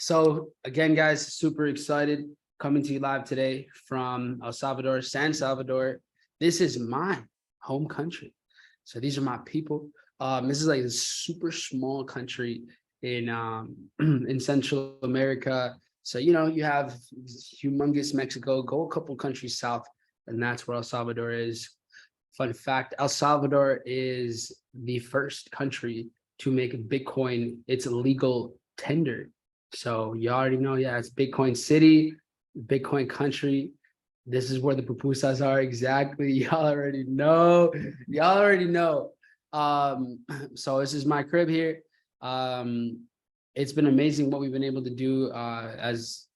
So again, guys, super excited coming to you live today from El Salvador, San Salvador. This is my home country. So these are my people. This is like a super small country in in Central America. So you have humongous Mexico. Go a couple countries south, and that's where El Salvador is. Fun fact: El Salvador is the first country to make Bitcoin its legal tender. So you already know, yeah, it's Bitcoin City, Bitcoin country. This is where the pupusas are exactly. Y'all already know. Y'all already know. So this is my crib here. It's been amazing what we've been able to do as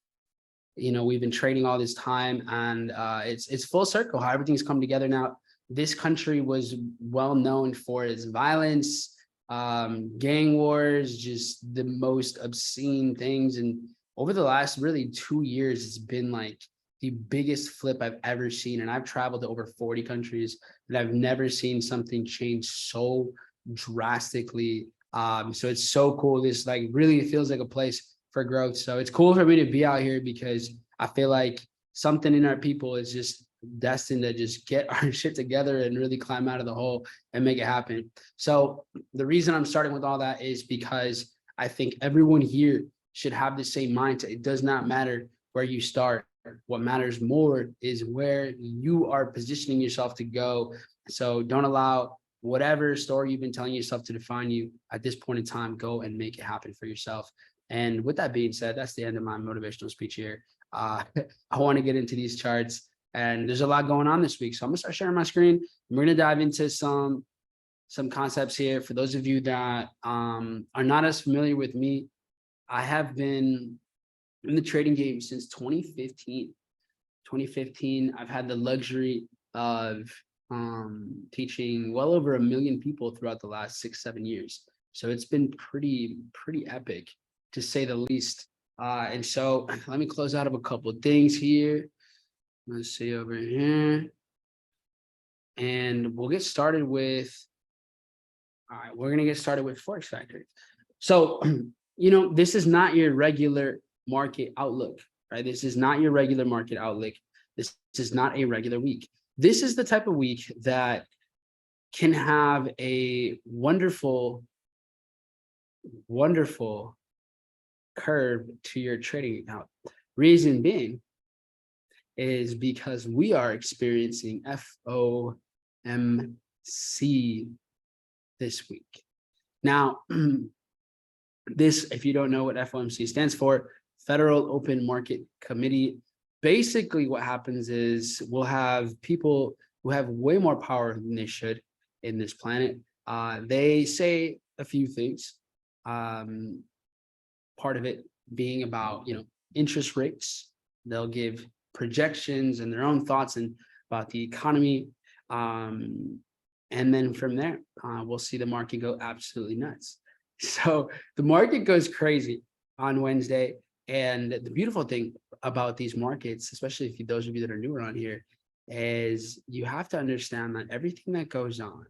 we've been trading all this time, and it's full circle how everything's come together now. This country was well known for its violence, gang wars, just the most obscene things. And over the last really 2 years, it's been like the biggest flip I've ever seen. And I've traveled to over 40 countries, and I've never seen something change so drastically. So it's so cool. This like really feels like a place for growth. So it's cool for me to be out here because I feel like something in our people is just destined to just get our shit together and really climb out of the hole and make it happen. So the reason I'm starting with all that is because I think everyone here should have the same mindset. It does not matter where you start. What matters more is where you are positioning yourself to go. So don't allow whatever story you've been telling yourself to define you at this point in time. Go and make it happen for yourself. And with that being said, that's the end of my motivational speech here. I want to get into these charts. And there's a lot going on this week. So I'm gonna start sharing my screen. We're gonna dive into some concepts here. For those of you that are not as familiar with me, I have been in the trading game since 2015. 2015, I've had the luxury of teaching well over 1 million people throughout the last 6-7 years. So it's been pretty epic, to say the least. And so let me close out of a couple of things here. Let's see over here. And we'll get started with, all right, we're going to get started with Forex Factory. So, this is not your regular market outlook, right? This is not your regular market outlook. This is not a regular week. This is the type of week that can have a wonderful curve to your trading account. Reason being, is because we are experiencing FOMC this week. Now, this, if you don't know what FOMC stands for, Federal Open Market Committee, basically what happens is we'll have people who have way more power than they should in this planet. They say a few things, part of it being about, interest rates. They'll give projections and their own thoughts and about the economy, and then from there we'll see the market go absolutely nuts. So the market goes crazy on Wednesday, and the beautiful thing about these markets, especially if those of you that are newer on here, is you have to understand that everything that goes on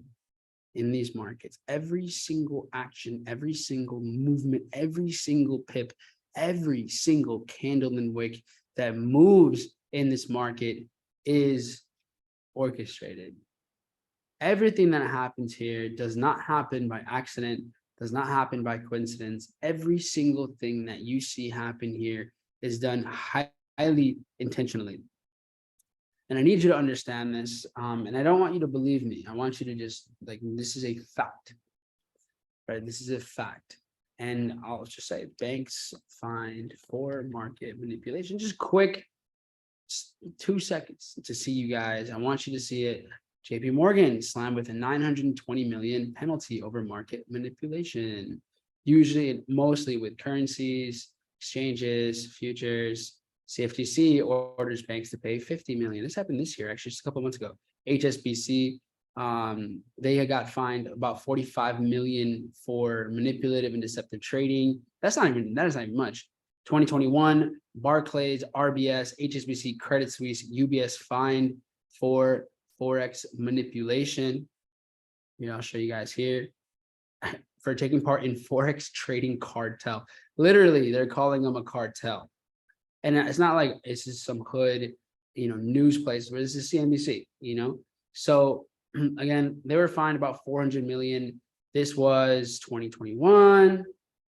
in these markets, every single action, every single movement, every single pip, every single candle and wick that moves in this market is orchestrated. Everything that happens here does not happen by accident, does not happen by coincidence. Every single thing that you see happen here is done highly intentionally. And I need you to understand this. And I don't want you to believe me. I want you to just this is a fact, right? This is a fact. And I'll just say banks fined for market manipulation. Just quick, 2 seconds to see you guys. I want you to see it. JP Morgan slammed with a 920 million penalty over market manipulation, usually mostly with currencies, exchanges, futures. CFTC orders banks to pay 50 million. This happened this year, actually, just a couple of months ago. HSBC, they got fined about 45 million for manipulative and deceptive trading. That is not even much. 2021, Barclays, RBS, HSBC, Credit Suisse, UBS fined for forex manipulation. I'll show you guys here. for taking part in forex trading cartel. Literally, they're calling them a cartel. And it's not like it's just some hood, news place, but this is CNBC, So again, they were fined about 400 million. This was 2021.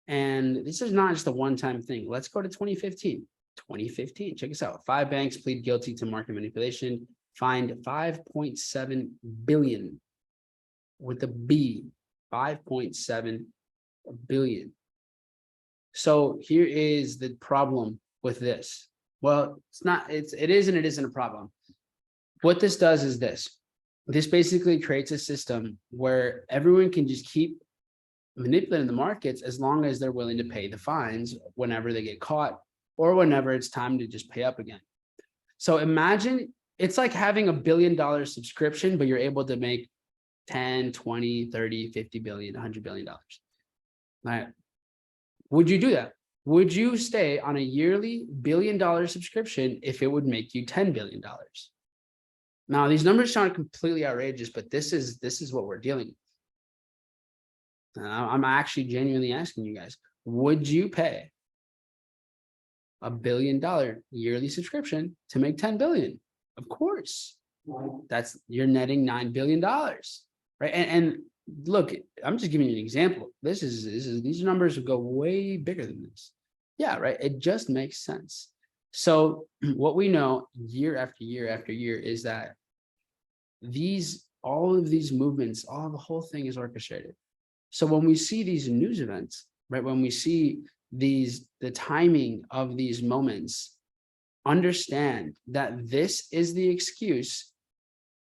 And this is not just a one-time thing. Let's go to 2015. 2015, check this out. 5 banks plead guilty to market manipulation, fined 5.7 billion with a B, 5.7 billion. So here is the problem with this. Well, it is and it isn't a problem. What this does is this basically creates a system where everyone can just keep manipulating the markets as long as they're willing to pay the fines whenever they get caught or whenever it's time to just pay up again. So imagine it's like having $1 billion subscription, but you're able to make 10, 20, 30, 50 billion, $100 billion. All right. Would you do that? Would you stay on a yearly $1 billion subscription if it would make you $10 billion? Now, these numbers sound completely outrageous, but this is what we're dealing with. I'm actually genuinely asking you guys, would you pay $1 billion yearly subscription to make 10 billion? Of course. You're netting $9 billion, right? And look, I'm just giving you an example. These numbers would go way bigger than this. Yeah, right. It just makes sense. So what we know year after year after year is that all of these movements, the whole thing is orchestrated. So when we see these news events, right, when we see the timing of these moments, understand that this is the excuse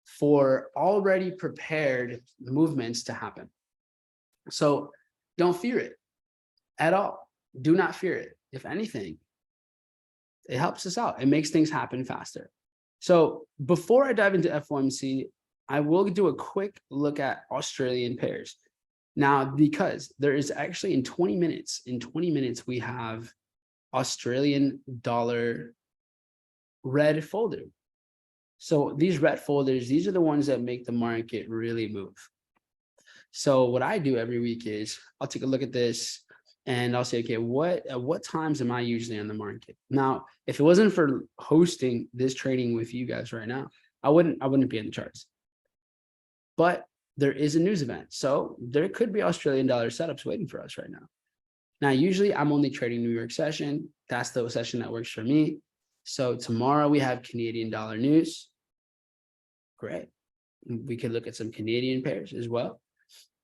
for already prepared movements to happen. So don't fear it at all. Do not fear it. If anything, it helps us out. It makes things happen faster. So before I dive into FOMC, I will do a quick look at Australian pairs. Now, because there is actually in 20 minutes, we have Australian dollar red folder. So these red folders, these are the ones that make the market really move. So what I do every week is I'll take a look at this and I'll say, okay, at what times am I usually on the market? Now, if it wasn't for hosting this trading with you guys right now, I wouldn't be in the charts. But there is a news event. So there could be Australian dollar setups waiting for us right now. Now, usually I'm only trading New York session. That's the session that works for me. So tomorrow we have Canadian dollar news. Great. We could look at some Canadian pairs as well.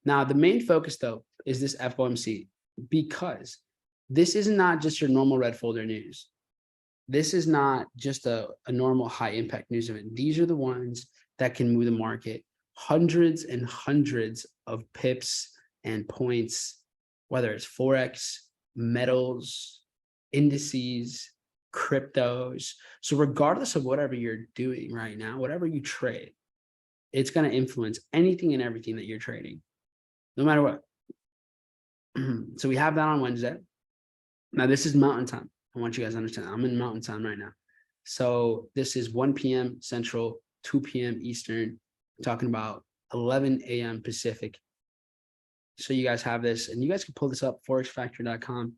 Now, the main focus though is this FOMC, because this is not just your normal red folder news. This is not just a normal high impact news event. These are the ones that can move the market hundreds and hundreds of pips and points, whether it's forex, metals, indices, cryptos. So regardless of whatever you're doing right now, whatever you trade, it's going to influence anything and everything that you're trading, no matter what. So we have that on Wednesday. Now this is mountain time. I want you guys to understand I'm in mountain time right now. So this is 1 p.m. Central, 2 p.m. Eastern. I'm talking about 11 a.m. Pacific. So you guys have this, and you guys can pull this up, forexfactor.com.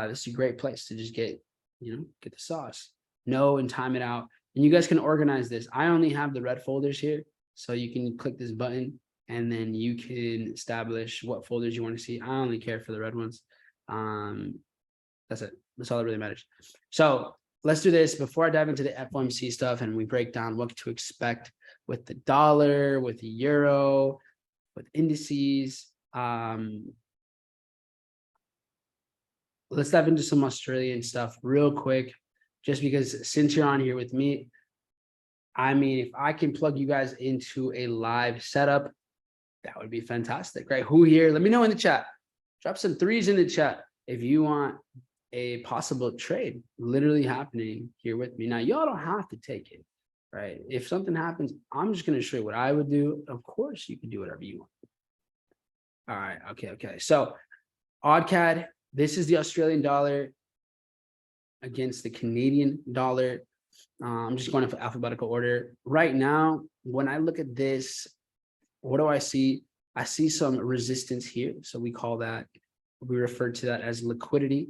This is a great place to just get the sauce, know and time it out. And you guys can organize this. I only have the red folders here. So you can click this button and then you can establish what folders you want to see. I only care for the red ones. That's it. That's all that really matters. So let's do this before I dive into the FOMC stuff and we break down what to expect with the dollar, with the euro, with indices. Let's dive into some Australian stuff real quick, just because since you're on here with me, I mean, if I can plug you guys into a live setup, that would be fantastic, right? Who here? Let me know in the chat. Drop some threes in the chat if you want a possible trade literally happening here with me. Now, y'all don't have to take it, right? If something happens, I'm just going to show you what I would do. Of course, you can do whatever you want. All right. Okay. So OddCAD, this is the Australian dollar against the Canadian dollar. I'm just going in alphabetical order. Right now, when I look at this, what do I see? I see some resistance here. So we refer to that as liquidity,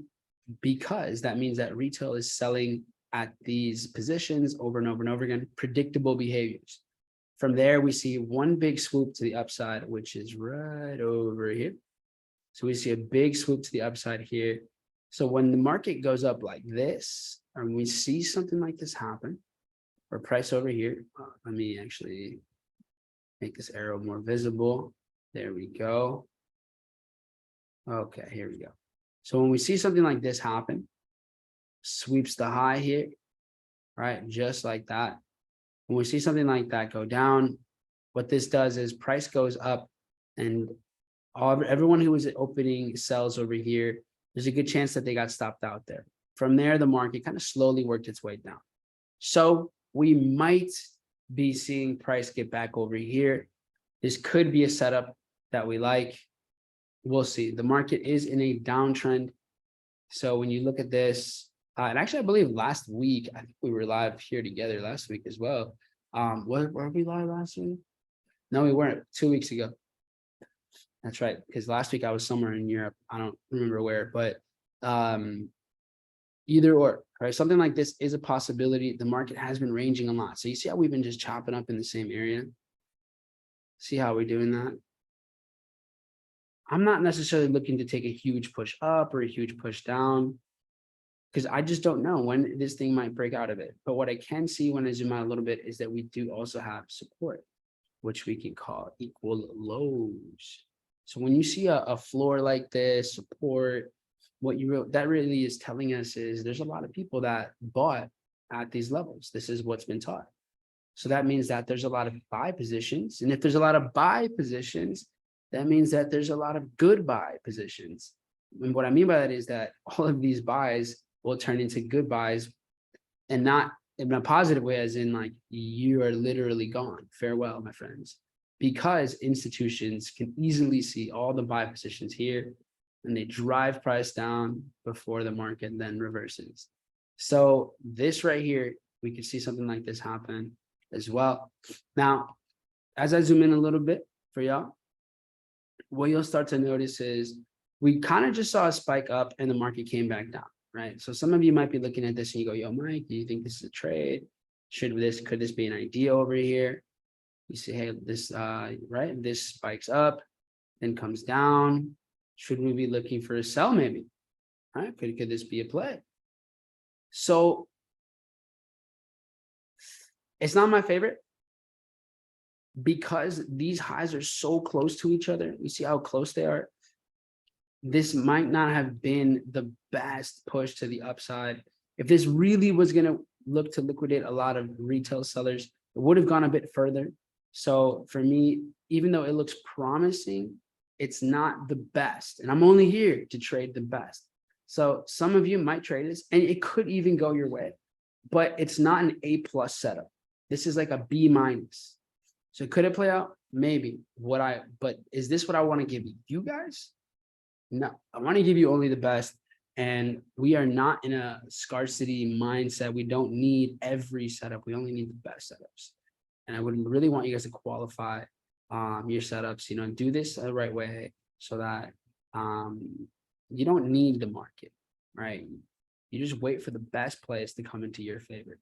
because that means that retail is selling at these positions over and over and over again, predictable behaviors. From there, we see one big swoop to the upside, which is right over here. So we see a big swoop to the upside here. So when the market goes up like this, and we see something like this happen, or price over here, let me actually make this arrow more visible. There we go. Okay, here we go. So when we see something like this happen, sweeps the high here, right? Just like that. When we see something like that go down, what this does is price goes up, and everyone who was opening sells over here, there's a good chance that they got stopped out there. From there, the market kind of slowly worked its way down. So we might be seeing price get back over here. This could be a setup that we like. We'll see. The market is in a downtrend. So when you look at this, and actually, I believe last week, I think we were live here together last week as well. Were we live last week? No, we weren't. 2 weeks ago. That's right. Because last week I was somewhere in Europe. I don't remember where, but either or, right? Something like this is a possibility. The market has been ranging a lot. So you see how we've been just chopping up in the same area? See how we're doing that? I'm not necessarily looking to take a huge push up or a huge push down, because I just don't know when this thing might break out of it. But what I can see when I zoom out a little bit is that we do also have support, which we can call equal lows. So when you see a floor like this, support, that really is telling us is there's a lot of people that bought at these levels. This is what's been taught. So that means that there's a lot of buy positions. And if there's a lot of buy positions, that means that there's a lot of good buy positions. And what I mean by that is that all of these buys will turn into good buys, and not in a positive way, as in like you are literally gone. Farewell, my friends. Because institutions can easily see all the buy positions here, and they drive price down before the market then reverses. So this right here, we could see something like this happen as well. Now, as I zoom in a little bit for y'all, what you'll start to notice is we kind of just saw a spike up and the market came back down, right? So some of you might be looking at this and you go, yo, Mike, do you think this is a trade? Could this be an idea over here? You say, hey, this, right? This spikes up, then comes down. Should we be looking for a sell maybe? Right? Could this be a play? So it's not my favorite, because these highs are so close to each other. You see how close they are? This might not have been the best push to the upside. If this really was going to look to liquidate a lot of retail sellers, it would have gone a bit further. So for me, even though it looks promising, it's not the best. And I'm only here to trade the best. So some of you might trade this, and it could even go your way, but it's not an A+ setup. This is like a B-. So could it play out? Maybe. But is this what I want to give you guys? No, I want to give you only the best. And we are not in a scarcity mindset. We don't need every setup. We only need the best setups. And I would really want you guys to qualify your setups, do this the right way, so that you don't need the market, right? You just wait for the best plays to come into your favor.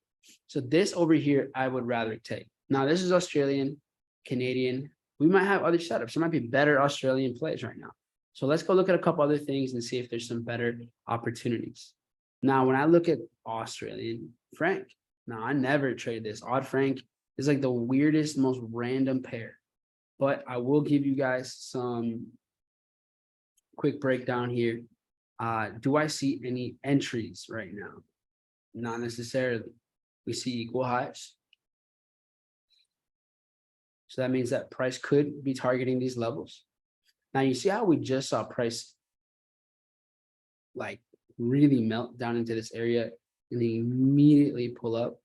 So this over here, I would rather take. Now, this is Australian, Canadian. We might have other setups. There might be better Australian plays right now. So let's go look at a couple other things and see if there's some better opportunities. Now, when I look at Australian franc, now I never trade this. Odd franc is like the weirdest, most random pair. But I will give you guys some quick breakdown here. Do I see any entries right now? Not necessarily. We see equal highs. So that means that price could be targeting these levels. Now you see how we just saw price like really melt down into this area and then immediately pull up.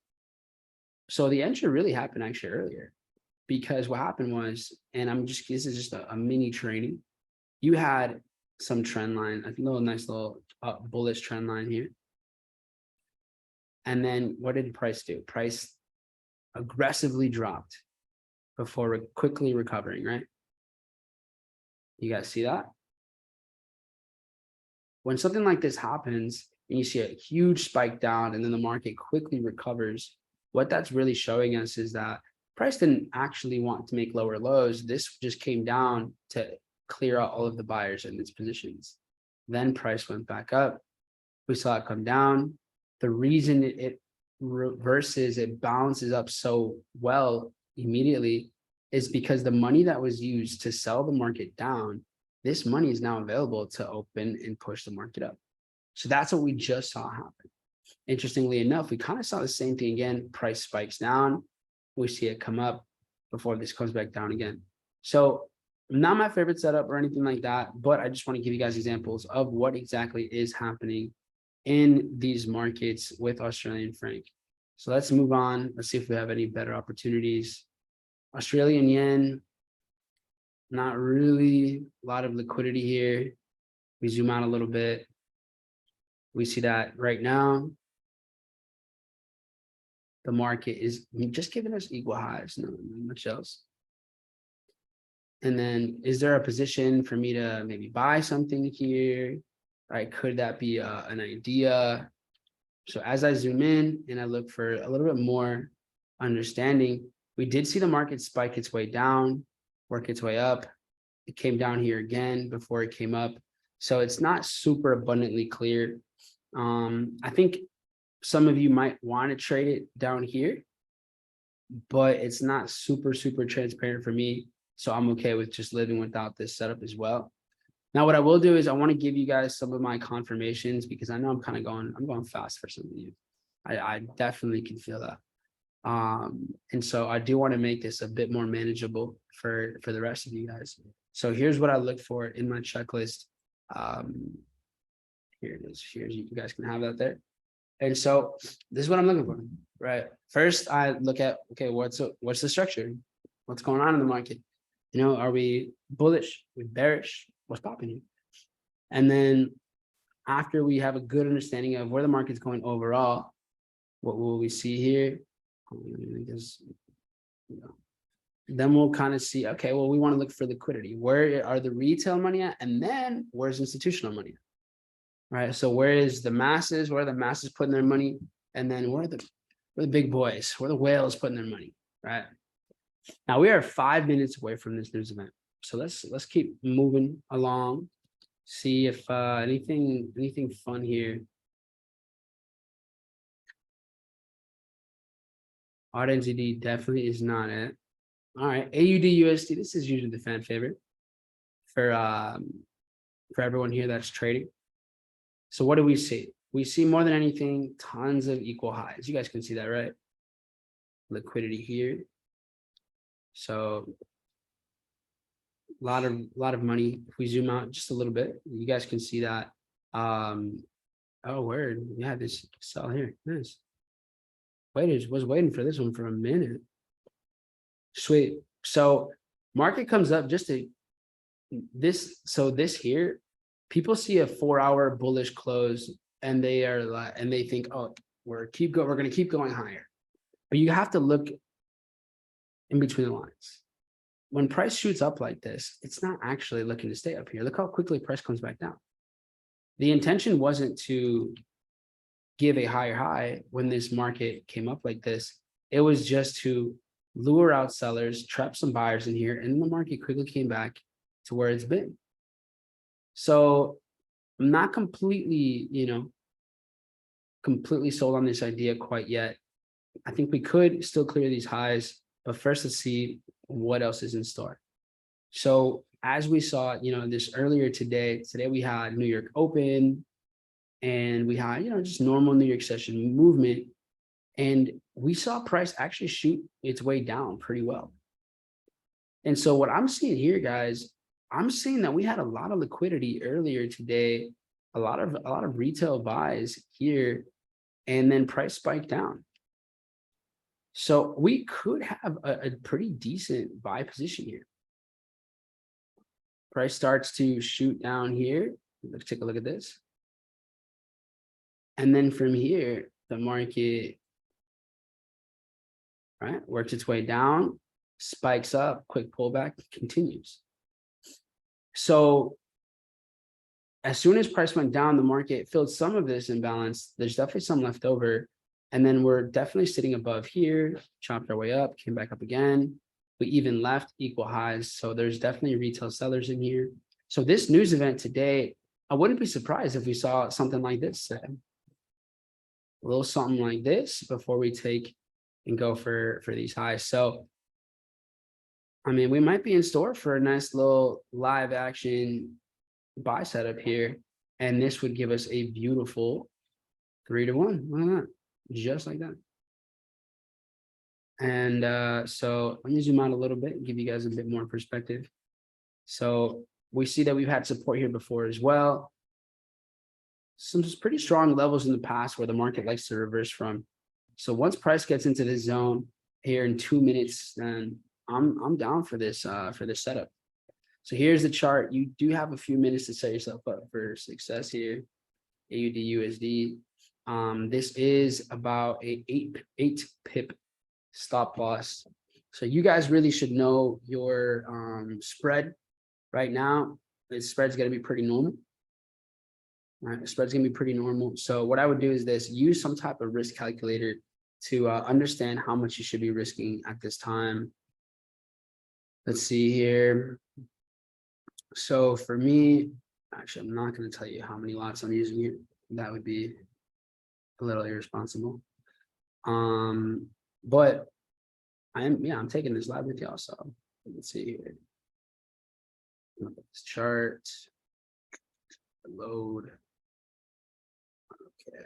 So the entry really happened actually earlier, because what happened was, and this is just a mini training. You had some trend line, a nice little bullish trend line here. And then what did price do? Price aggressively dropped before quickly recovering, right? You guys see that? When something like this happens and you see a huge spike down and then the market quickly recovers, what that's really showing us is that price didn't actually want to make lower lows. This just came down to clear out all of the buyers in its positions. Then price went back up. We saw it come down. The reason it reverses, it bounces up so well immediately is because the money that was used to sell the market down, this money is now available to open and push the market up. So that's what we just saw happen. Interestingly enough, we kind of saw the same thing again. Price spikes down. We see it come up before this comes back down again. So not my favorite setup or anything like that, but I just want to give you guys examples of what exactly is happening in these markets with Australian franc. So let's move on. Let's see if we have any better opportunities. Australian yen, not really a lot of liquidity here. We zoom out a little bit. We see that right now, the market is just giving us equal highs, not much else. And then is there a position for me to maybe buy something here? Right? Could that be an idea? So as I zoom in and I look for a little bit more understanding, we did see the market spike its way down, work its way up. It came down here again before it came up. So it's not super abundantly clear. I think some of you might want to trade it down here, but it's not super transparent for me. So I'm okay with just living without this setup as well. Now, what I will do is I want to give you guys some of my confirmations because I know I'm going fast for some of you. I definitely can feel that. And so I do want to make this a bit more manageable for the rest of you guys. So here's what I look for in my checklist. Here it is. Here, you guys can have that there. And so this is what I'm looking for, right? First, I look at, okay, what's the structure? What's going on in the market? You know, are we bullish? Are we bearish? What's popping here? And then after we have a good understanding of where the market's going overall, what will we see here? Then we'll kind of see, okay, well, we want to look for liquidity. Where are the retail money at? And then where's institutional money at? Right. So where is the masses? Where are the masses putting their money? And then where are the big boys? Where are the whales putting their money? Right. Now we are 5 minutes away from this news event. So let's keep moving along. See if anything fun here. RNZD definitely is not it. All right, AUD USD. This is usually the fan favorite for everyone here that's trading. So what do we see? We see more than anything, tons of equal highs. You guys can see that, right? Liquidity here. So a lot of money. If we zoom out just a little bit, you guys can see that. Oh, word. Yeah, this sell here. Nice. Was waiting for this one for a minute. Sweet. So market comes up just to this. So this here, people see a 4-hour bullish close and they are like, and they think, oh, we're going to keep going higher. But you have to look in between the lines. When price shoots up like this, it's not actually looking to stay up here. Look how quickly price comes back down. The intention wasn't to give a higher high when this market came up like this. It was just to lure out sellers, trap some buyers in here, and the market quickly came back to where it's been. So I'm not completely, completely sold on this idea quite yet. I think we could still clear these highs, but first let's see what else is in store. So as we saw, this earlier today we had New York Open and we had, just normal New York session movement. And we saw price actually shoot its way down pretty well. And so what I'm seeing here, guys, I'm seeing that we had a lot of liquidity earlier today, a lot of retail buys here, and then price spiked down. So we could have a pretty decent buy position here. Price starts to shoot down here. Let's take a look at this. And then from here, the market, right, works its way down, spikes up, quick pullback, continues. So as soon as price went down, the market filled some of this imbalance. There's definitely some left over. And then we're definitely sitting above here, chopped our way up, came back up again. We even left equal highs. So there's definitely retail sellers in here. So this news event today, I wouldn't be surprised if we saw something like this today. A little something like this before we take and go for these highs. So, I mean, we might be in store for a nice little live action buy setup here. And this would give us a beautiful 3-to-1. Look at that. Just like that. And so let me zoom out a little bit and give you guys a bit more perspective. So we see that we've had support here before as well. Some pretty strong levels in the past where the market likes to reverse from. So once price gets into this zone here in 2 minutes, then I'm down for this setup. So here's the chart. You do have a few minutes to set yourself up for success here. AUD USD. This is about a 8 pip stop loss. So you guys really should know your spread right now. The spread's going to be pretty normal. All right, the spread's going to be pretty normal. So what I would do is this: use some type of risk calculator to understand how much you should be risking at this time. Let's see here. So for me, actually, I'm not going to tell you how many lots I'm using here. That would be a little irresponsible. But I'm taking this live with y'all. So let's see here. Look at this chart. Load. Okay.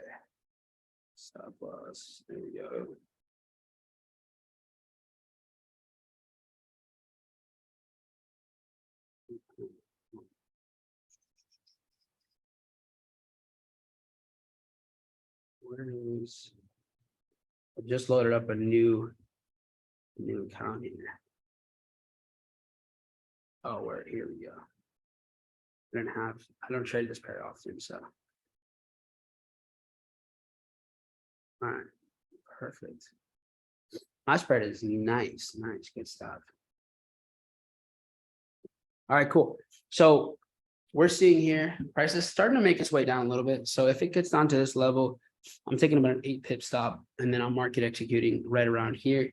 Stop loss. There we go. Where is? I just loaded up a new account here. Oh, here we go. I don't trade this pair often, so. All right, perfect. My spread is nice, good stuff. All right, cool. So we're seeing here, price is starting to make its way down a little bit. So if it gets down to this level, I'm taking about an 8 pip stop, and then I'm market executing right around here.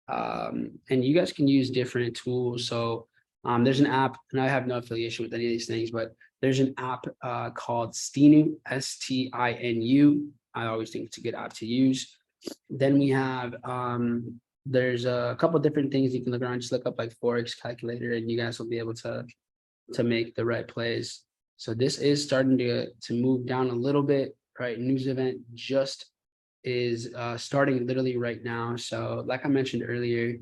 And you guys can use different tools. So there's an app, and I have no affiliation with any of these things, but there's an app called Stinu, STINU. I always think it's a good app to use. Then we have, there's a couple of different things you can look around. Just look up like forex calculator, and you guys will be able to make the right plays. So this is starting to move down a little bit, right? News event just is starting literally right now. So like I mentioned earlier,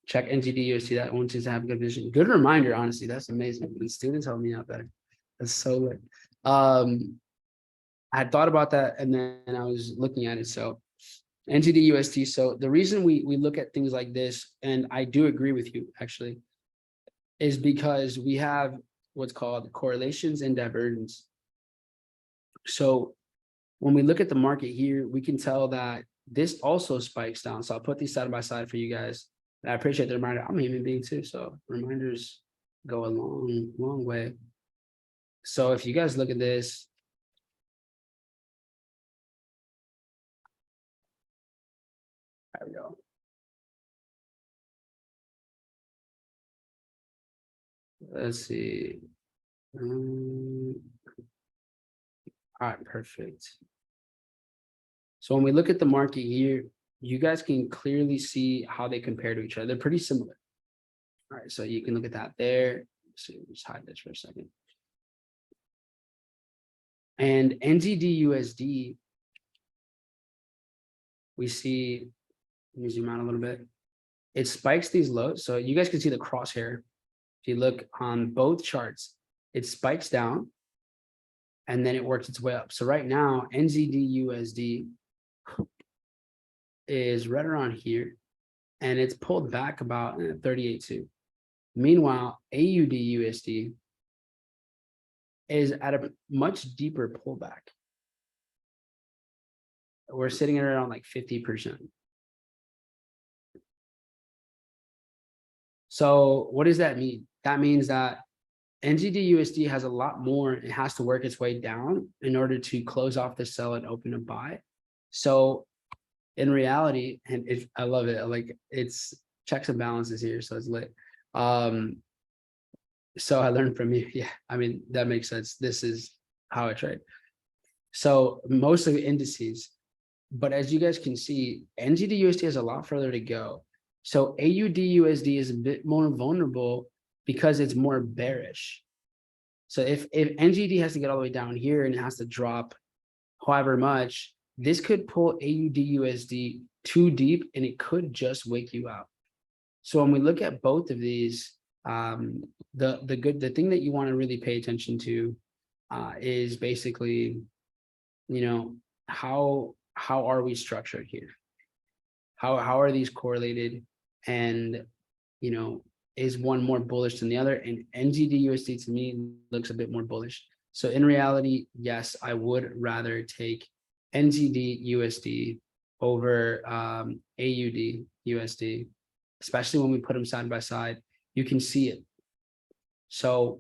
check NZD/USD. That one seems to have a good vision. Good reminder, honestly. That's amazing. The students help me out there. That's so lit. I had thought about that, and then I was looking at it. So NZD/USD. So the reason we look at things like this, and I do agree with you actually, is because we have what's called correlations and divergence. So when we look at the market here, we can tell that this also spikes down. So I'll put these side by side for you guys. And I appreciate the reminder. I'm a human being too, so reminders go a long way. So if you guys look at this, there we go. Let's see. All right, perfect. So when we look at the market here, you guys can clearly see how they compare to each other. They're pretty similar. All right, so you can look at that there. So just hide this for a second. And NZD/USD, we see, let me zoom out a little bit. It spikes these lows. So you guys can see the crosshair. If you look on both charts, it spikes down and then it works its way up. So right now, NZD/USD is right around here, and it's pulled back about 38.2. Meanwhile, AUD/USD is at a much deeper pullback. We're sitting at around like 50%. So what does that mean? that means that NZD/USD has a lot more. It has to work its way down in order to close off the sell and open a buy. So in reality, and I love it. Like it's checks and balances here, so it's lit. So I learned from you. Yeah, I mean that makes sense. This is how I trade. So mostly indices, but as you guys can see, NZD/USD has a lot further to go. So AUD/USD is a bit more vulnerable because it's more bearish. So if NZD has to get all the way down here and it has to drop however much, this could pull AUD/USD too deep and it could just wake you out. So when we look at both of these, the thing that you want to really pay attention to is basically, how are we structured here? How are these correlated? And is one more bullish than the other? And NZD/USD to me looks a bit more bullish. So in reality, yes, I would rather take NZD/USD over AUD/USD, especially when we put them side by side. You can see it. So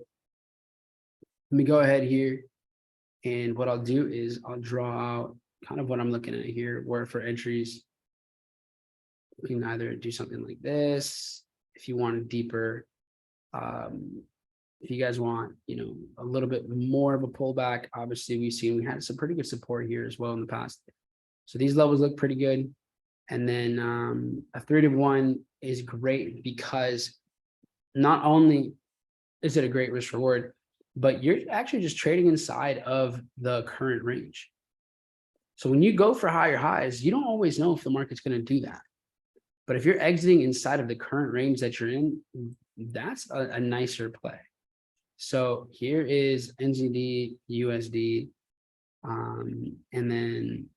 let me go ahead here. And what I'll do is I'll draw out kind of what I'm looking at here, where for entries, you can either do something like this. If you want a deeper, if you guys want, a little bit more of a pullback, obviously we had some pretty good support here as well in the past. So these levels look pretty good. And then a 3-to-1 is great because not only is it a great risk reward, but you're actually just trading inside of the current range. So when you go for higher highs, you don't always know if the market's going to do that. But if you're exiting inside of the current range that you're in, that's a nicer play. So here is NZD/USD. And then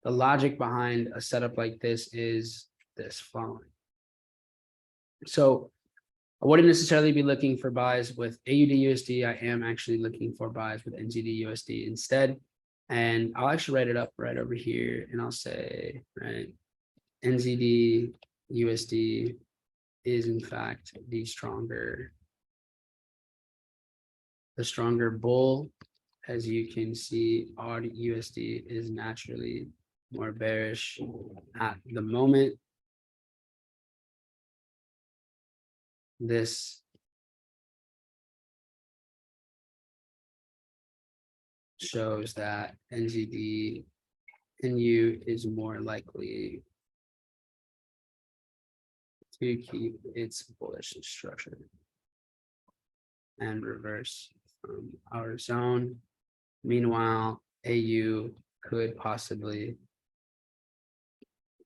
the logic behind a setup like this is this following. So I wouldn't necessarily be looking for buys with AUD/USD. I am actually looking for buys with NZD/USD instead. And I'll actually write it up right over here. And I'll say, right, NZD/USD is in fact the stronger bull. As you can see, AUD/USD is naturally more bearish at the moment. This shows that NZD/NU is more likely to keep its bullish structure and reverse from our zone. Meanwhile, AU could possibly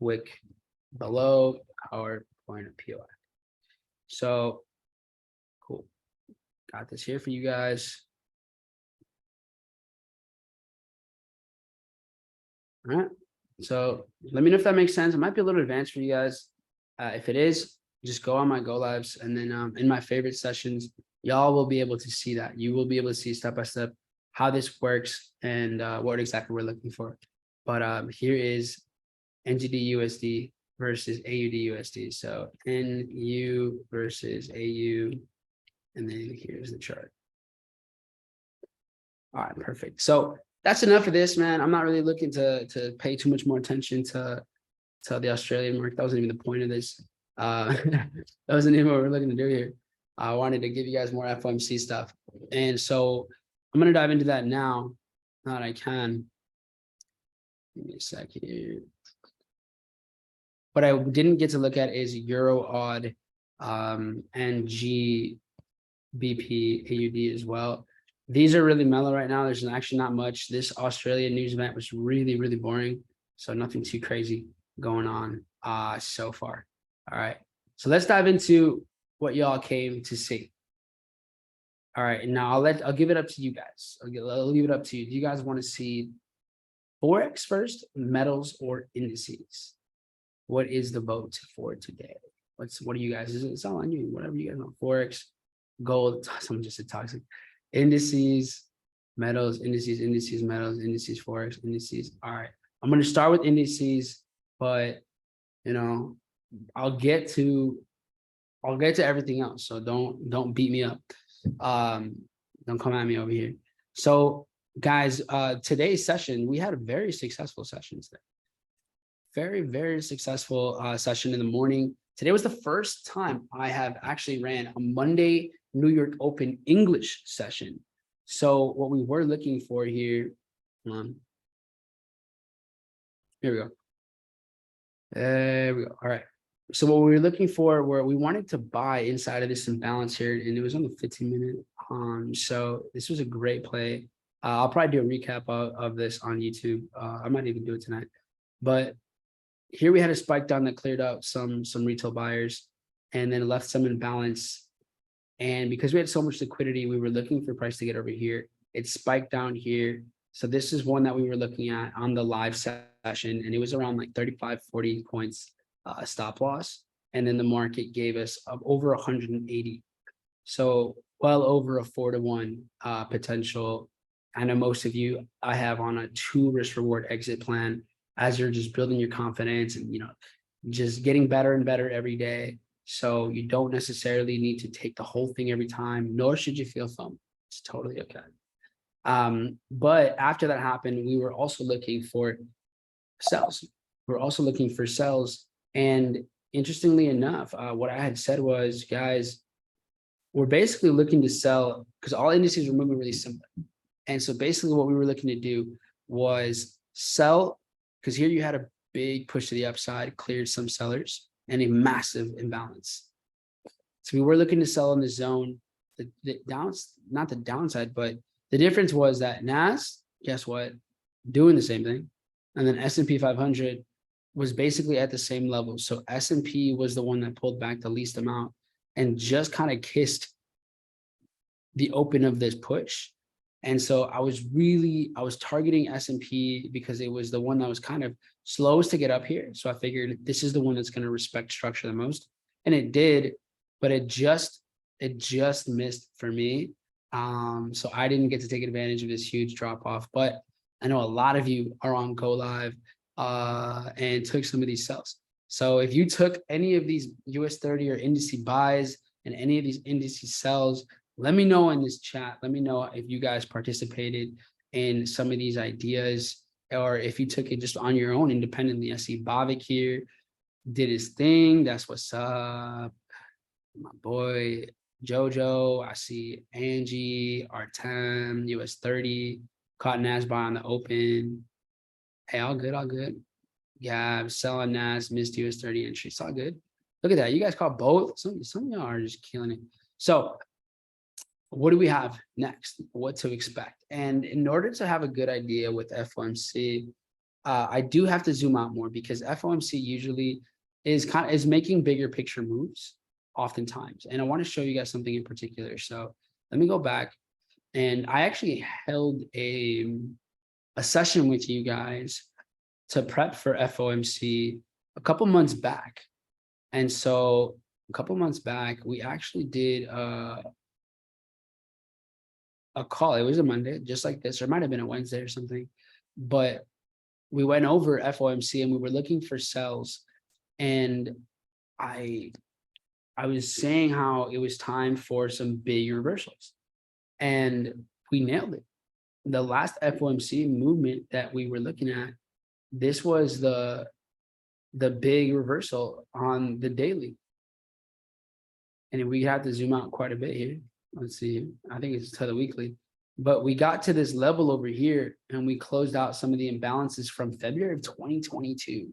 wick below our point of POI. So cool. Got this here for you guys. All right. So let me know if that makes sense. It might be a little advanced for you guys. If it is, just go on my Go Lives, and then in my favorite sessions, y'all will be able to see that. You will be able to see step by step how this works and what exactly we're looking for. But here is NZD/USD versus AUD/USD. So NU versus AU, and then here's the chart. All right, perfect. So that's enough of this, man. I'm not really looking to pay too much more attention to the Australian market. That wasn't even the point of this. That wasn't even what we're looking to do here. I wanted to give you guys more FOMC stuff. And so I'm going to dive into that now that I can. Give me a sec here. What I didn't get to look at is Eurusd and GBP AUD as well. These are really mellow right now. There's actually not much. This Australian news event was really, really boring. So nothing too crazy going on so far. All right. So let's dive into what y'all came to see. All right. And now I'll give it up to you guys. I'll leave it up to you. Do you guys want to see forex first, metals, or indices? What is the vote for today? What do you guys? It's all on you. Whatever you guys want. Forex, gold. Someone just said toxic. Indices, metals, indices, metals, indices, forex, indices. All right. I'm going to start with indices, but I'll get to I'll get to everything else. So don't beat me up. Don't come at me over here. So guys, today's session, we had a very successful session today. Very, very successful session in the morning. Today was the first time I have actually ran a Monday New York Open English session. So what we were looking for here, here we go. There we go. All right. So what we were looking for were we wanted to buy inside of this imbalance here, and it was on the 15-minute. So this was a great play. I'll probably do a recap of this on YouTube. I might even do it tonight. But here we had a spike down that cleared out some retail buyers and then left some imbalance. And because we had so much liquidity, we were looking for price to get over here. It spiked down here. So this is one that we were looking at on the live session, and it was around like 35, 40 points stop loss. And then the market gave us over 180. So well over a 4-to-1 potential. I know most of you, I have on a 2 risk reward exit plan as you're just building your confidence and, just getting better and better every day. So you don't necessarily need to take the whole thing every time, nor should you feel FOMO. It's totally okay. But after that happened, we were also looking for sells. We're also looking for sells. And interestingly enough, what I had said was, guys, we're basically looking to sell because all indices were moving really simple. And so basically what we were looking to do was sell, because here you had a big push to the upside, cleared some sellers, and a massive imbalance. So we were looking to sell in the zone, not the downside, but the difference was that NAS, guess what, doing the same thing. And then S&P 500 was basically at the same level. So S&P was the one that pulled back the least amount and just kind of kissed the open of this push. And so I was targeting S&P because it was the one that was kind of slowest to get up here. So I figured this is the one that's going to respect structure the most. And it did, but it just missed for me. So I didn't get to take advantage of this huge drop off, but I know a lot of you are on Go Live and took some of these sells. So if you took any of these US30 or indice buys and any of these indice sells, let me know in this chat. Let me know if you guys participated in some of these ideas, or if you took it just on your own independently. I see Bavik here did his thing. That's what's up. My boy Jojo. I see Angie, Artem, US30, caught NAS buy on the open. Hey, all good, all good. Yeah, selling NAS, missed US30 entry. It's all good. Look at that. You guys caught both. Some of y'all are just killing it. So what do we have next? What to expect? And in order to have a good idea with FOMC, I do have to zoom out more because FOMC usually is making bigger picture moves oftentimes. And I want to show you guys something in particular. So let me go back. And I actually held a session with you guys to prep for FOMC a couple months back. And so a couple months back, we actually did a call. It was a Monday, just like this, or it might have been a Wednesday or something, but we went over FOMC and we were looking for sells. And I was saying how it was time for some big reversals, and we nailed it. The last FOMC movement that we were looking at, this was the big reversal on the daily. And we have to zoom out quite a bit here. Let's see, I think it's to the weekly, but we got to this level over here and we closed out some of the imbalances from February of 2022.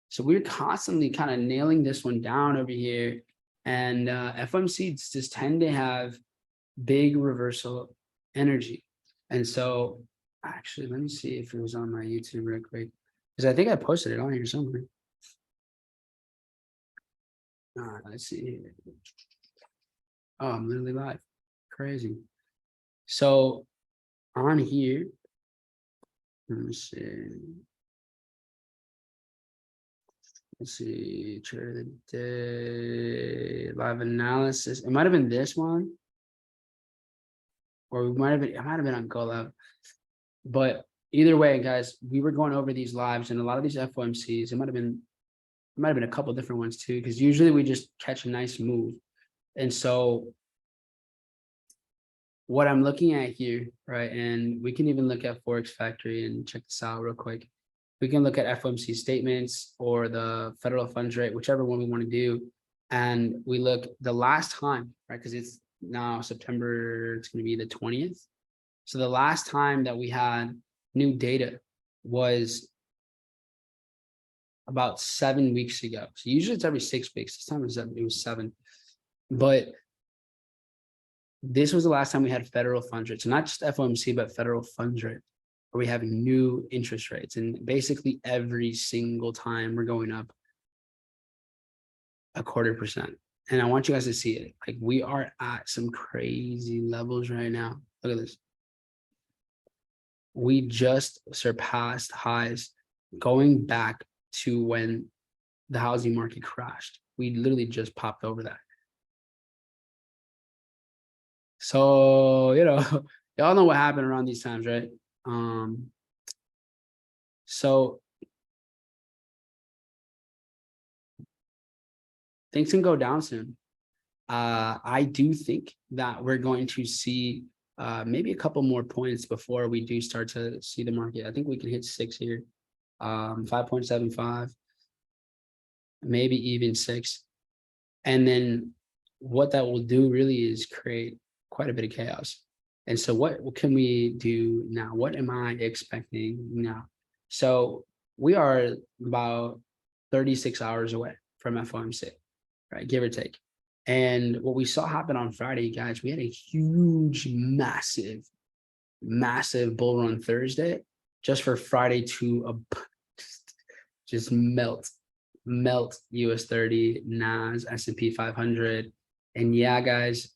So we're constantly kind of nailing this one down over here. And FOMCs just tend to have big reversal energy. And so actually, let me see if it was on my YouTube real quick, because I think I posted it on here somewhere. Let's see. Oh, I'm literally live. Crazy. So on here, let me see. Let's see. Trade of the day, live analysis. It might have been this one, or it might have been on Go Live. But either way, guys, we were going over these lives and a lot of these FOMCs. It might have been might have been a couple different ones too, because usually we just catch a nice move. And so what I'm looking at here, right, and we can even look at Forex Factory and check this out real quick. We can look at FOMC statements or the federal funds rate, whichever one we want to do. And we look the last time, right, because it's now September, it's going to be the 20th. So the last time that we had new data was about 7 weeks ago. So usually it's every 6 weeks. This time it was 7. But this was the last time we had federal funds rate. So not just FOMC, but federal funds rate, where we have new interest rates. And basically every single time we're going up 0.25%. And I want you guys to see it. Like, we are at some crazy levels right now. Look at this. We just surpassed highs going back to when the housing market crashed. We literally just popped over that. So, y'all know what happened around these times, right? So things can go down soon. I do think that we're going to see maybe a couple more points before we do start to see the market. I think we can hit 6 here, 5.75, maybe even 6. And then what that will do really is create quite a bit of chaos. And so what can we do now? What am I expecting now? So we are about 36 hours away from FOMC, right? Give or take. And what we saw happen on Friday, guys, we had a huge, massive bull run Thursday just for Friday to just melt US30, NAS, S&P 500. And yeah, guys,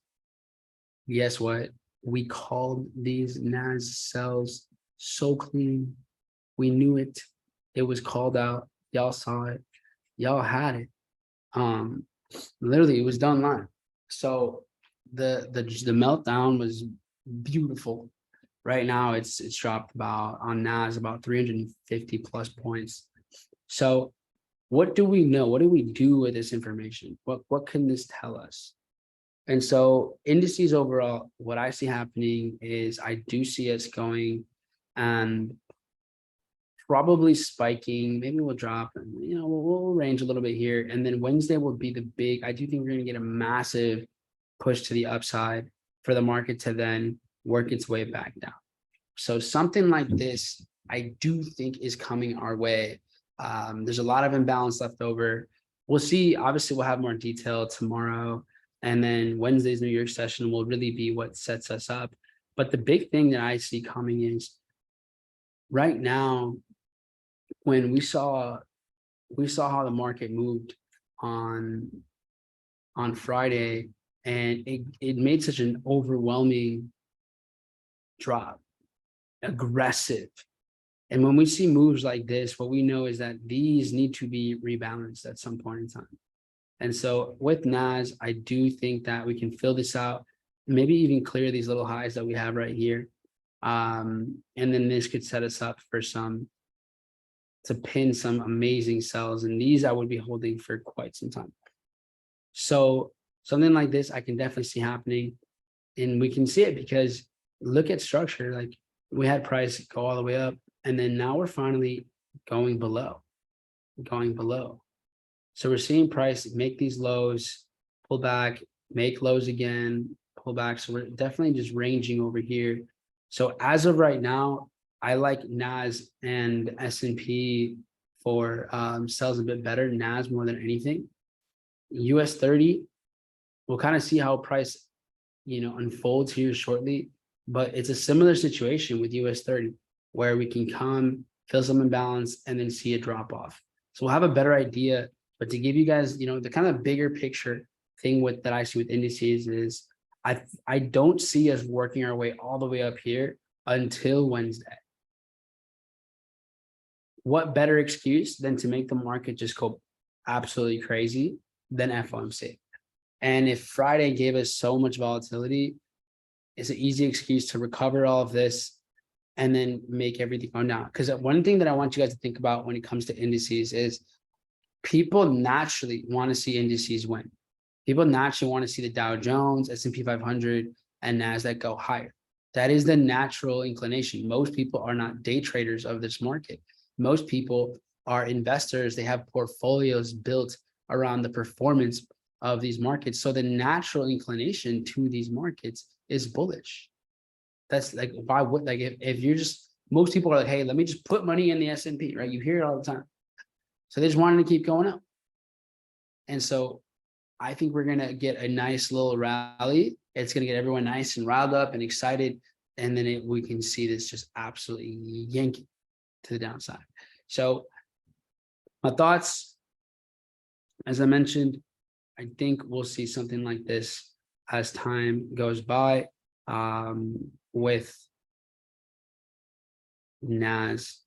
guess what? We called these NAS sells so clean. We knew it. It was called out. Y'all saw it. Y'all had it. Literally, it was done live. So the meltdown was beautiful. Right now, it's dropped about on NAS about 350 plus points. So what do we know? What do we do with this information? What can this tell us? And so indices overall, what I see happening is I do see us going and probably spiking. Maybe we'll drop and we'll range a little bit here. And then Wednesday will be the big, I do think we're going to get a massive push to the upside for the market to then work its way back down. So something like this, I do think is coming our way. There's a lot of imbalance left over. We'll see. Obviously, we'll have more detail tomorrow. And then Wednesday's New York session will really be what sets us up. But the big thing that I see coming is right now, when we saw how the market moved on Friday, and it made such an overwhelming drop, aggressive. And when we see moves like this, what we know is that these need to be rebalanced at some point in time. And so with NAS, I do think that we can fill this out, maybe even clear these little highs that we have right here. And then this could set us up for to pin some amazing sells. And these I would be holding for quite some time. So something like this, I can definitely see happening. And we can see it because look at structure. Like, we had price go all the way up, and then now we're finally going below. So we're seeing price make these lows, pull back, make lows again, pull back. So we're definitely just ranging over here. So as of right now, I like NAS and S&P for sells a bit better. NAS more than anything. US30, we'll kind of see how price unfolds here shortly. But it's a similar situation with US30, where we can come, fill some imbalance, and then see a drop off. So we'll have a better idea. But to give you guys, the kind of bigger picture thing that I see with indices is I don't see us working our way all the way up here until Wednesday. What better excuse than to make the market just go absolutely crazy than FOMC? And if Friday gave us so much volatility, it's an easy excuse to recover all of this and then make everything go down. Because one thing that I want you guys to think about when it comes to indices is people naturally want to see indices win. People naturally want to see the Dow Jones, S&P 500, and NASDAQ go higher. That is the natural inclination. Most people are not day traders of this market. Most people are investors. They have portfolios built around the performance of these markets. So the natural inclination to these markets is bullish. That's like, why would, like, if you're just, most people are like, hey, let me just put money in the S&P, right? You hear it all the time. So they just wanted to keep going up. And so I think we're going to get a nice little rally. It's going to get everyone nice and riled up and excited. And then we can see this just absolutely yanking to the downside. So my thoughts, as I mentioned, I think we'll see something like this as time goes by, with NAS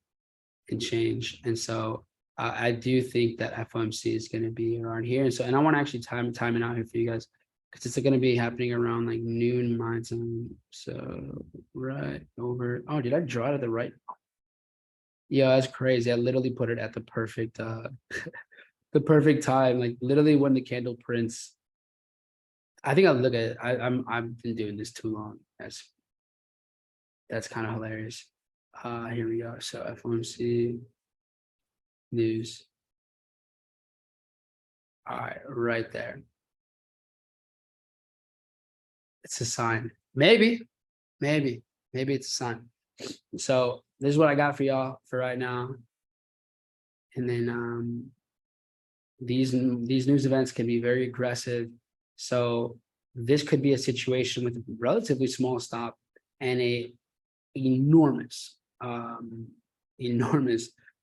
and change. And so I do think that FOMC is going to be around here. And so, and I want to actually time it out here for you guys, because it's going to be happening around like noon my time. So right over, oh, did I draw it at the right? Yeah, that's crazy. I literally put it at the perfect the perfect time, like literally when the candle prints. I think I'll look at it. I've been doing this too long. That's kind of hilarious. Here we go. So FOMC news. All right, right there. It's a sign. Maybe it's a sign. So this is what I got for y'all for right now. And then these news events can be very aggressive. So this could be a situation with a relatively small stop and a enormous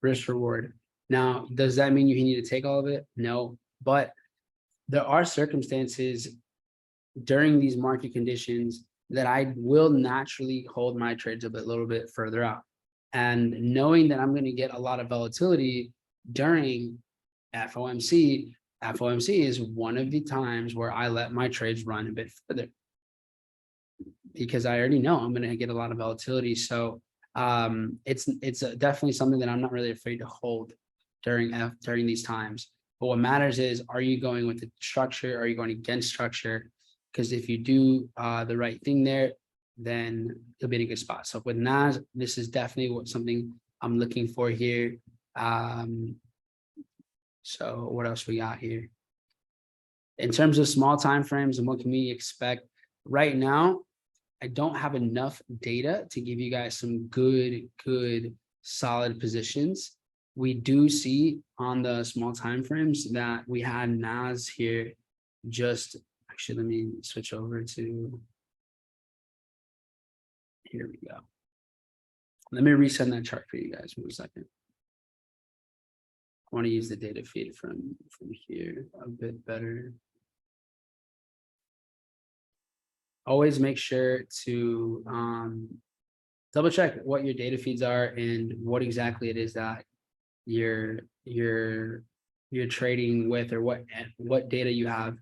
risk reward. Now, does that mean you need to take all of it? No, but there are circumstances during these market conditions that I will naturally hold my trades a little bit further out. And knowing that I'm going to get a lot of volatility during FOMC is one of the times where I let my trades run a bit further, because I already know I'm going to get a lot of volatility. So it's definitely something that I'm not really afraid to hold during these times. But what matters is, are you going with the structure? Are you going against structure? Because if you do the right thing there, then you'll be in a good spot. So with NAS, this is definitely something I'm looking for here. So what else we got here? In terms of small time frames and what can we expect right now, I don't have enough data to give you guys some good solid positions. We do see on the small time frames that we had NAS here. Just actually, let me switch over to, here we go. Let me resend that chart for you guys for a second. I want to use the data feed from here a bit better. Always make sure to double check what your data feeds are and what exactly it is that you're trading with, or what data you have,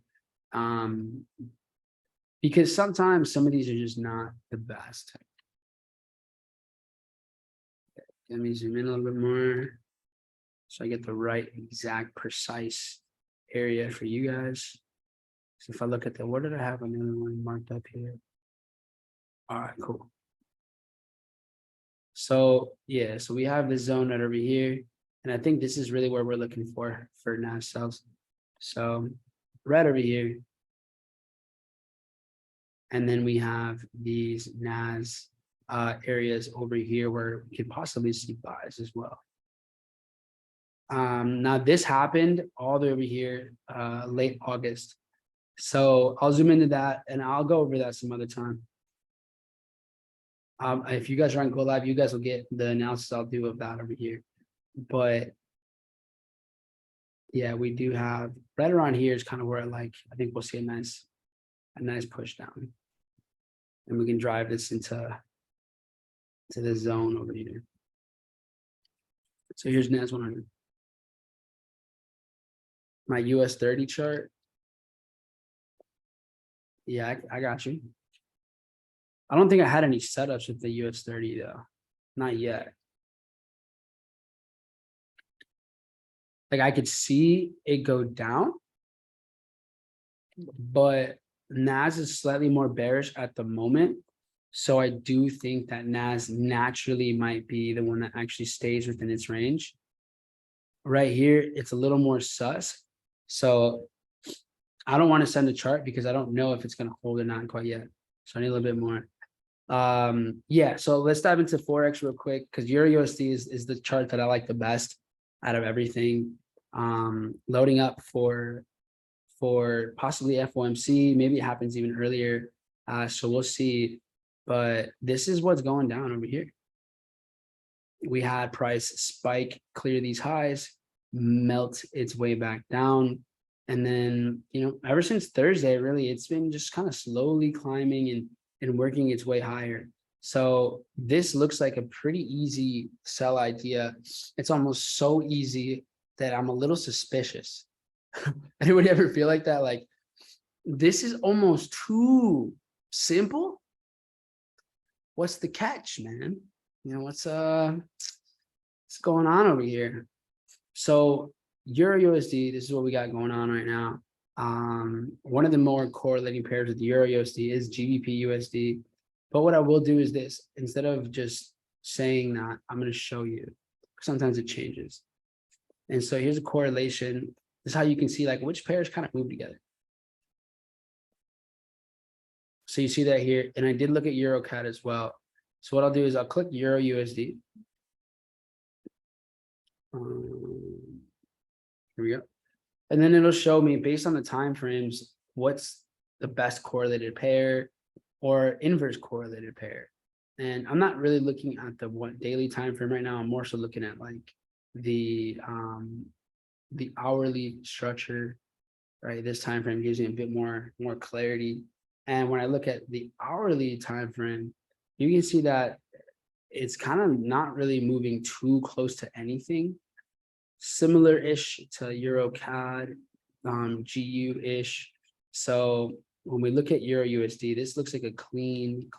because sometimes some of these are just not the best. Let me zoom in a little bit more so I get the right exact precise area for you guys. So if I look at the, what did I have another one marked up here? All right, cool. So yeah, so we have this zone right over here, and I think this is really where we're looking for NAS cells. So right over here, and then we have these NAS areas over here where we could possibly see buys as well. Now this happened all the way over here late August. So I'll zoom into that and I'll go over that some other time. If you guys are on Go Live, you guys will get the analysis I'll do of that over here. But yeah, we do have right around here is kind of where I think we'll see a nice push down, and we can drive this into the zone over here. So here's NAS100, my US30 chart. Yeah, I got you. I don't think I had any setups with the US30 though, not yet. Like I could see it go down, but NAS is slightly more bearish at the moment. So I do think that NAS naturally might be the one that actually stays within its range. Right here, it's a little more sus. So I don't want to send a chart because I don't know if it's going to hold or not quite yet. So I need a little bit more. Yeah, so let's dive into forex real quick because Eurusd is the chart that I like the best out of everything. Loading up for possibly FOMC, maybe it happens even earlier. So we'll see. But this is what's going down over here. We had price spike, clear these highs, melt its way back down. And then, ever since Thursday, really, it's been just kind of slowly climbing and working its way higher. So this looks like a pretty easy sell idea. It's almost so easy that I'm a little suspicious. Anybody ever feel like that? Like, this is almost too simple. What's the catch, man? What's going on over here? So Eurusd, this is what we got going on right now. One of the more correlating pairs with Eurusd is GBP/USD. But what I will do is this: instead of just saying that, I'm going to show you. Sometimes it changes. And so here's a correlation. This is how you can see like which pairs kind of move together. So you see that here, and I did look at EuroCAD as well. So what I'll do is I'll click EURUSD. Here we go. And then it'll show me based on the time frames what's the best correlated pair or inverse correlated pair. And I'm not really looking at the daily time frame right now. I'm more so looking at like the hourly structure, right? This time frame gives me a bit more clarity. And when I look at the hourly time frame, you can see that it's kind of not really moving too close to anything. Similar-ish to EuroCAD, GU-ish. So when we look at EURUSD, this looks like a clean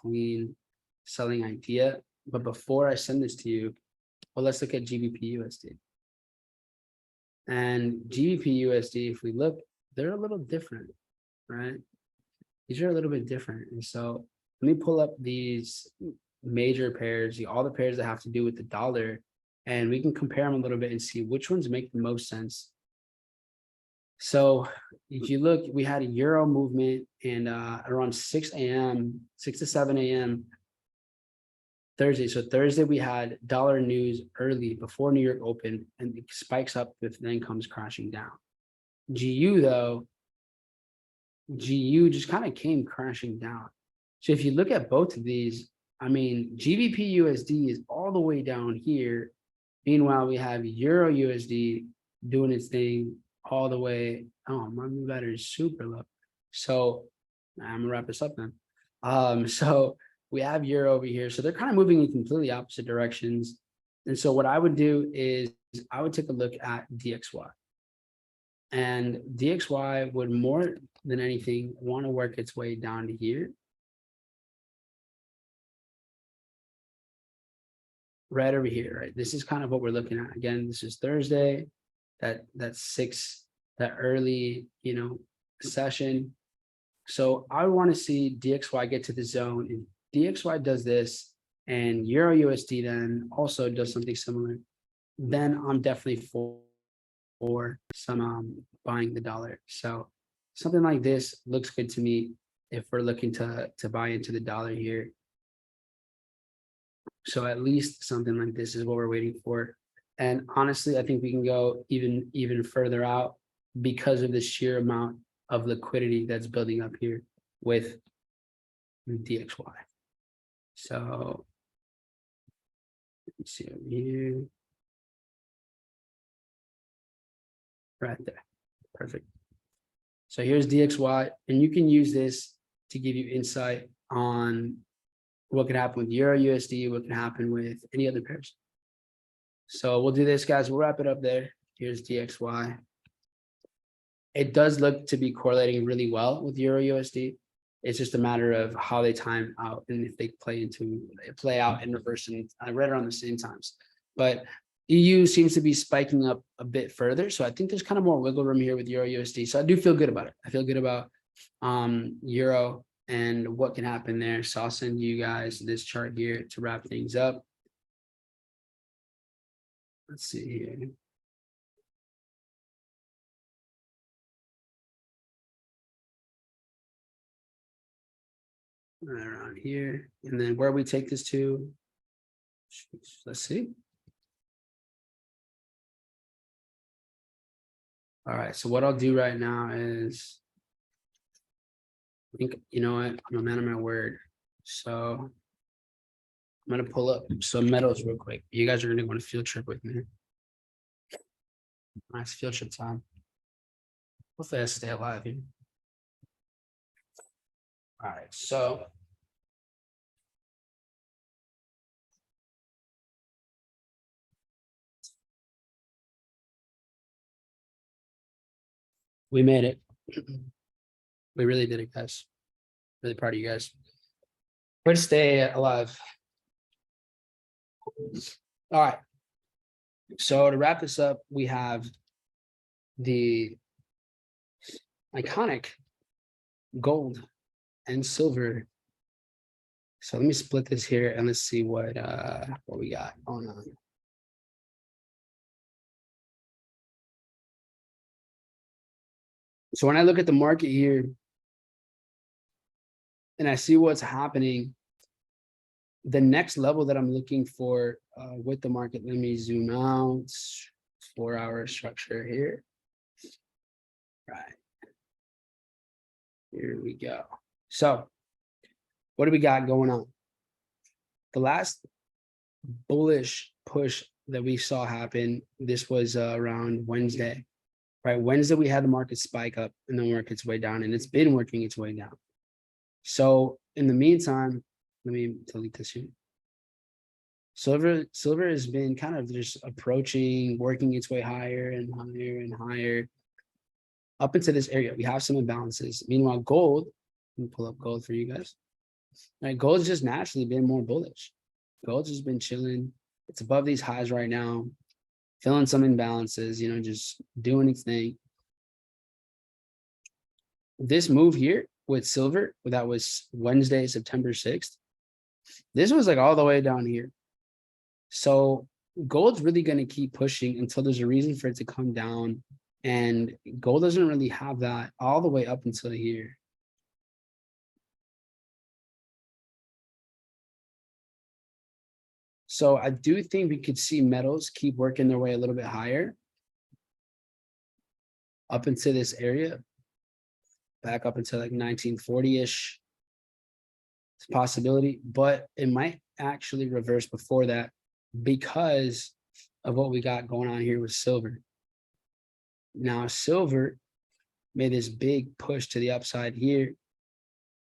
selling idea. But before I send this to you, well, let's look at GBP/USD. And GBP/USD, if we look, they're a little different, right? These are a little bit different. And so let me pull up these major pairs, all the pairs that have to do with the dollar, and we can compare them a little bit and see which ones make the most sense. So if you look, we had a euro movement and around 6 to 7 a.m. Thursday. So Thursday we had dollar news early before New York opened, and it spikes up with then comes crashing down. GU though, GU just kind of came crashing down. So if you look at both of these, I mean, GBP/USD is all the way down here. Meanwhile, we have EURUSD doing its thing all the way. Oh, my move battery is super low. So I'm gonna wrap this up then. So we have Euro over here. So they're kind of moving in completely opposite directions. And so what I would do is I would take a look at DXY. And DXY would more than anything want to work its way down to here. Right over here, right? This is kind of what we're looking at. Again, this is Thursday, that early, session. So I want to see DXY get to the zone, and DXY does this, and EURUSD then also does something similar. Then I'm definitely for some buying the dollar. So something like this looks good to me if we're looking to buy into the dollar here. So at least something like this is what we're waiting for. And honestly, I think we can go even further out because of the sheer amount of liquidity that's building up here with DXY. So let me see over here. Right there. Perfect. So here's DXY, and you can use this to give you insight on what could happen with EURUSD, what can happen with any other pairs. So we'll do this, guys. We'll wrap it up there. Here's DXY. It does look to be correlating really well with EURUSD. It's just a matter of how they time out and if they play out in reverse. And I read around the same times. But EU seems to be spiking up a bit further. So I think there's kind of more wiggle room here with Euro USD. So I do feel good about it. I feel good about Euro and what can happen there. So I'll send you guys this chart here to wrap things up. Let's see here. Right around here. And then where we take this to, let's see. All right, so what I'll do right now is, I think, you know what, I'm a man of my word. So I'm gonna pull up some metals real quick. You guys are gonna go on a field trip with me. Nice field trip time. Hopefully I stay alive here. All right, so we made it. We really did it, guys. Really proud of you guys. Way to stay alive. All right. So to wrap this up, we have the iconic gold and silver. So let me split this here and let's see what we got going on. So when I look at the market here and I see what's happening, the next level that I'm looking for with the market, let me zoom out, 4-hour structure here. Right. Here we go. So what do we got going on? The last bullish push that we saw happen, this was around Wednesday, right? Wednesday, we had the market spike up and then work its way down, and it's been working its way down. So in the meantime, let me delete this here. Silver has been kind of just approaching, working its way higher and higher and higher up into this area. We have some imbalances. Meanwhile, gold, let me pull up gold for you guys. Right, gold's just naturally been more bullish. Gold's just been chilling. It's above these highs right now, filling some imbalances, you know, just doing its thing. This move here with silver, that was Wednesday, September 6th. This was like all the way down here. So gold's really going to keep pushing until there's a reason for it to come down. And gold doesn't really have that all the way up until here. So I do think we could see metals keep working their way a little bit higher up into this area, back up into like 1940-ish. It's a possibility, but it might actually reverse before that because of what we got going on here with silver. Now, silver made this big push to the upside here,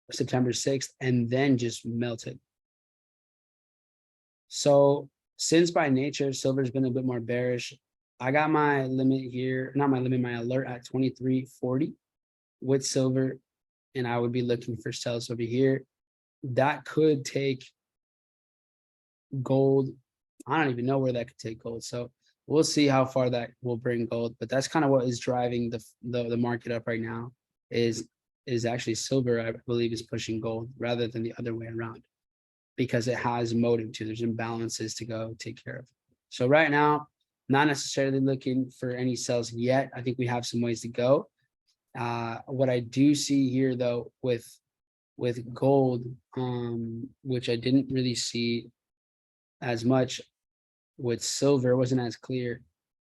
September 6th, and then just melted. So since by nature, silver's been a bit more bearish, I got my limit here, not my limit, my alert at 23.40 with silver, and I would be looking for sells over here. That could take gold. I don't even know where that could take gold. So we'll see how far that will bring gold, but that's kind of what is driving the market up right now is actually silver, I believe, is pushing gold rather than the other way around because it has motive to. There's imbalances to go take care of. So right now, not necessarily looking for any sells yet. I think we have some ways to go. What I do see here though with gold, which I didn't really see as much with silver, wasn't as clear.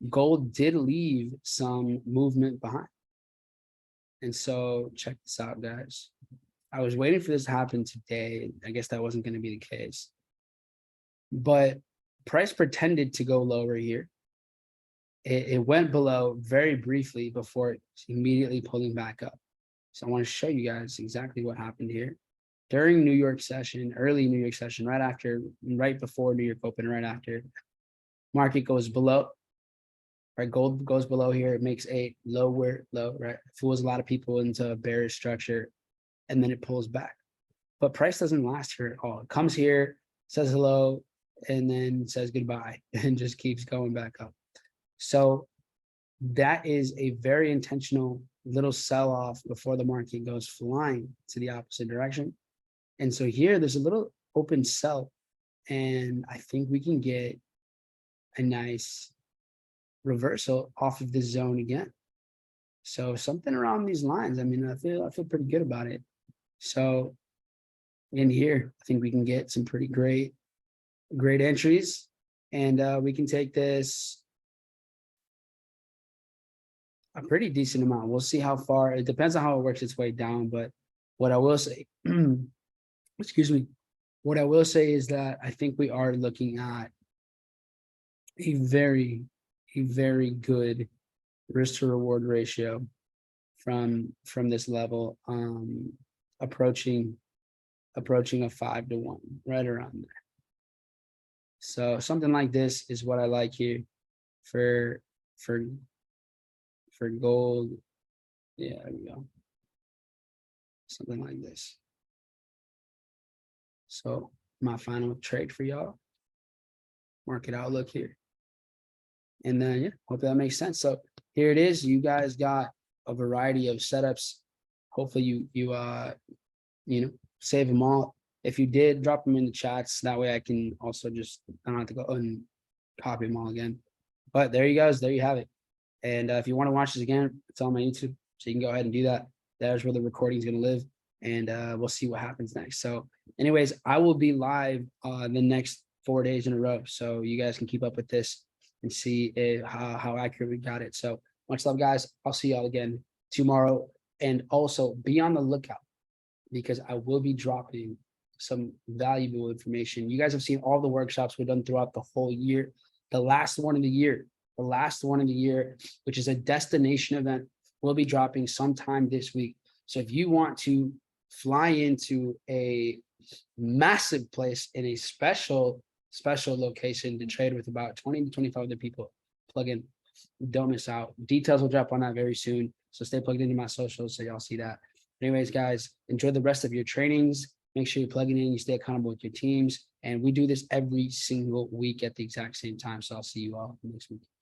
Gold did leave some movement behind. And so check this out, guys. I was waiting for this to happen today. I guess that wasn't going to be the case. But price pretended to go lower here. It went below very briefly before immediately pulling back up. So I want to show you guys exactly what happened here. During New York session, early New York session, right before New York open, right after, market goes below, right? Gold goes below here. It makes a lower low, right? Fools a lot of people into a bearish structure, and then it pulls back. But price doesn't last here at all. It comes here, says hello, and then says goodbye and just keeps going back up. So that is a very intentional little sell-off before the market goes flying to the opposite direction. And so here there's a little open sell, and I think we can get a nice reversal off of this zone again. So something around these lines. I mean, I feel pretty good about it. So in here, I think we can get some pretty great entries, and we can take this a pretty decent amount. We'll see how far. It depends on how it works its way down. But what I will say, excuse me, what I will say is that I think we are looking at a very good risk to reward ratio from this level, approaching a 5-to-1, right around there. So something like this is what I like here for gold. Yeah, there we go. Something like this. So my final trade for y'all, market outlook here. And then, yeah, hope that makes sense. So here it is. You guys got a variety of setups. Hopefully you know, save them all. If you did, drop them in the chats. That way I can also just, I don't have to go and copy them all again. But there you guys, there you have it. And if you want to watch this again, it's on my YouTube. So you can go ahead and do that. There's where the recording is going to live. And we'll see what happens next. So anyways, I will be live the next 4 days in a row. So you guys can keep up with this and see how accurate we got it. So much love, guys. I'll see y'all again tomorrow. And also be on the lookout, because I will be dropping some valuable information. You guys have seen all the workshops we've done throughout the whole year. The last one of the year, which is a destination event, will be dropping sometime this week. So if you want to fly into a massive place in a special location to trade with about 20 to 25 other people, plug in, don't miss out. Details will drop on that very soon. So stay plugged into my socials so y'all see that. Anyways, guys, enjoy the rest of your trainings. Make sure you're plugging in, you stay accountable with your teams. And we do this every single week at the exact same time. So I'll see you all next week.